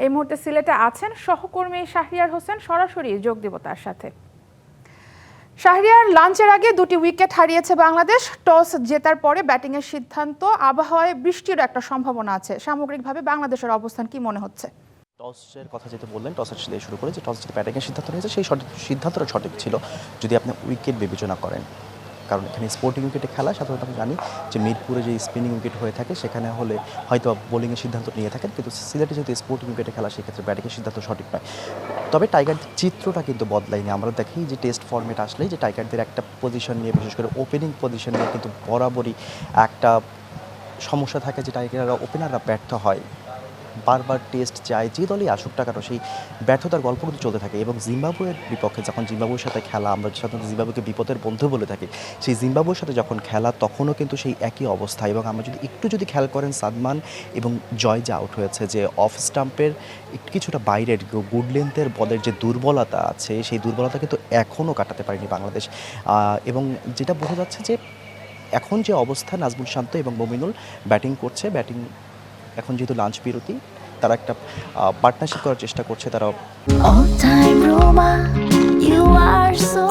এই মুহূর্তে সিলেটে আছেন সহকর্মী শাহরিয়ার হোসেন, সরাসরি যোগ দেব তার সাথে। শাহরিয়ার, লাঞ্চের আগে 2টি উইকেট হারিয়েছে বাংলাদেশ। টস জেতার পরে ব্যাটিংয়ের সিদ্ধান্ত, আবহাওয়ায় বৃষ্টির একটা সম্ভাবনা আছে। সামগ্রিকভাবে বাংলাদেশের অবস্থান কি মনে হচ্ছে? টসের কথা যেটা বললেন, টসের দিয়ে শুরু করে যে টস যেটা ব্যাটিংয়ের সিদ্ধান্ত নিয়েছে সেই সিদ্ধান্তটা সঠিক ছিল যদি আপনি উইকেট বিবেচনা করেন। কারণ এখানে স্পোর্টিং উইকেটে খেলা সাধারণত আমি জানি যে মিরপুরে যে স্পিনিং উইকেট হয়ে থাকে সেখানে হলে হয়তো বোলিংয়ের সিদ্ধান্ত নিয়ে থাকেন, কিন্তু সিলেটে যেহেতু স্পোর্টিং উইকেটে খেলা সেক্ষেত্রে ব্যাটিংয়ের সিদ্ধান্ত সঠিক নয়। তবে টাইগারদের চিত্রটা কিন্তু বদলায়নি। আমরা দেখি যে টেস্ট ফর্মেট আসলেই যে টাইগারদের একটা পজিশন নিয়ে, বিশেষ করে ওপেনিং পজিশন নিয়ে কিন্তু বরাবরই একটা সমস্যা থাকে যে টাইগাররা ওপেনাররা ব্যর্থ হয়। বারবার টেস্ট চায়, যে দলই আসুক না কেন সেই ব্যর্থতার গল্প কিন্তু চলতে থাকে। এবং জিম্বাবুয়ের বিপক্ষে যখন জিম্বাবুয়ের সাথে খেলা, আমরা সাধারণত জিম্বাবুকে বিপদের বন্ধু বলে থাকি, সেই জিম্বাবুয়ের সাথে যখন খেলা তখনও কিন্তু সেই একই অবস্থা। এবং আমরা যদি খেয়াল করেন সাদমান এবং জয় যে আউট হয়েছে, যে অফ স্টাম্পের কিছুটা বাইরের গুড লেন্থের বলের যে দুর্বলতা আছে সেই দুর্বলতা কিন্তু এখনও কাটাতে পারেনি বাংলাদেশ। এবং যেটা বোঝা যাচ্ছে যে এখন যে অবস্থা, নাজমুল শান্ত এবং মমিনুল ব্যাটিং করছে, এখন যেহেতু লাঞ্চ বিরতি, তারা একটা পার্টনারশিপ করার চেষ্টা করছে। তারা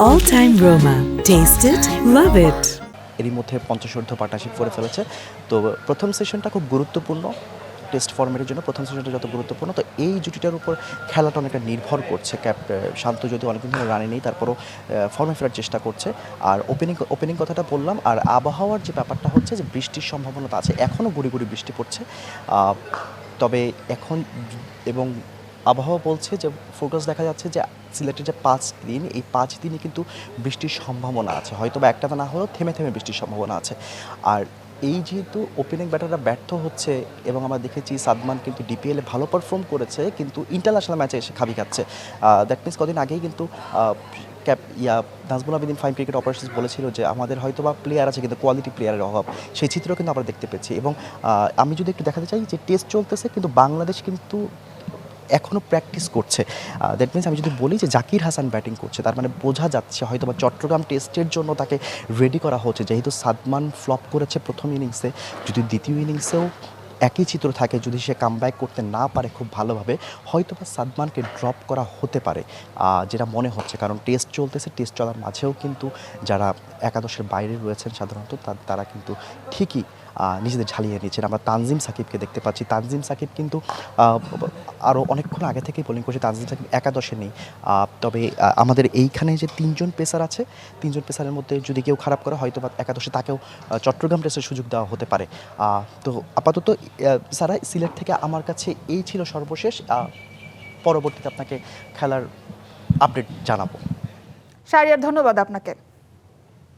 All time Roma. Taste it, love it. এরই মধ্যে 50 পার্টনারশিপ করে ফেলেছে। তো প্রথম সেশনটা খুব গুরুত্বপূর্ণ টেস্ট ফর্মেটের জন্য। প্রথম সেশনটা যত গুরুত্বপূর্ণ, তো এই জুটিটার উপর খেলাটা অনেকটা নির্ভর করছে। শান্ত যদি অনেকদিন ধরে রানে নেই, তারপরও ফর্মে ফেরার চেষ্টা করছে। আর ওপেনিং কথাটা বললাম। আর আবহাওয়ার যে ব্যাপারটা হচ্ছে যে বৃষ্টির সম্ভাবনা আছে, এখনও গুড়ি বৃষ্টি পড়ছে। তবে এখন এবং আবহাওয়া বলছে যে ফোকাস দেখা যাচ্ছে যে সিলেটের যে 5 দিন, এই 5 দিনই কিন্তু বৃষ্টির সম্ভাবনা আছে। হয়তো বা একটা না হলেও থেমে থেমে বৃষ্টির সম্ভাবনা আছে। আর এই যেহেতু ওপেনিং ব্যাটাররা ব্যর্থ হচ্ছে, এবং আমরা দেখেছি সাদমান কিন্তু ডিপিএলে ভালো পারফর্ম করেছে, কিন্তু ইন্টারন্যাশনাল ম্যাচে এসে খাবি খাচ্ছে। দ্যাট মিনস কদিন আগেই কিন্তু Nazmul Abedin fine cricket operations বলেছিল যে আমাদের হয়তো বা প্লেয়ার আছে কিন্তু কোয়ালিটি প্লেয়ারের অভাব। সেই চিত্র কিন্তু আমরা দেখতে পেয়েছি। এবং আমি যদি একটু দেখাতে চাই যে টেস্ট চলতেছে কিন্তু বাংলাদেশ কিন্তু এখনও প্র্যাকটিস করছে। দ্যাট মিনস আমি যদি বলি যে জাকির হাসান ব্যাটিং করছে, তার মানে বোঝা যাচ্ছে হয়তো বা চট্টগ্রাম টেস্টের জন্য তাকে রেডি করা হচ্ছে। যেহেতু সাদমান ফ্লপ করেছে প্রথম ইনিংসে, যদি দ্বিতীয় ইনিংসেও একই চিত্র থাকে, যদি সে কামব্যাক করতে না পারে খুব ভালোভাবে, হয়তো বা সাদমানকে ড্রপ করা হতে পারে, যেটা মনে হচ্ছে। কারণ টেস্ট চলতেছে, টেস্ট চলার মাঝেও কিন্তু যারা একাদশের বাইরে রয়েছেন সাধারণত তারা কিন্তু ঠিকই নিজেদের ঝালিয়ে নিচ্ছেন। আমরা তানজিম সাকিবকে দেখতে পাচ্ছি। তানজিম সাকিব কিন্তু আরও অনেকক্ষণ আগে থেকেই বোলিং করছে। তানজিম সাকিব একাদশে নেই। তবে আমাদের এইখানে যে 3জন পেসার আছে, 3জন পেসারের মধ্যে যদি কেউ খারাপ করে হয়তো বা একাদশে তাকেও চট্টগ্রাম টেস্টের সুযোগ দেওয়া হতে পারে। তো আপাতত সারা সিলেট থেকে আমার কাছে এই ছিল সর্বশেষ। পরবর্তীতে আপনাকে খেলার আপডেট জানাবো। শাহরিয়ার, ধন্যবাদ আপনাকে।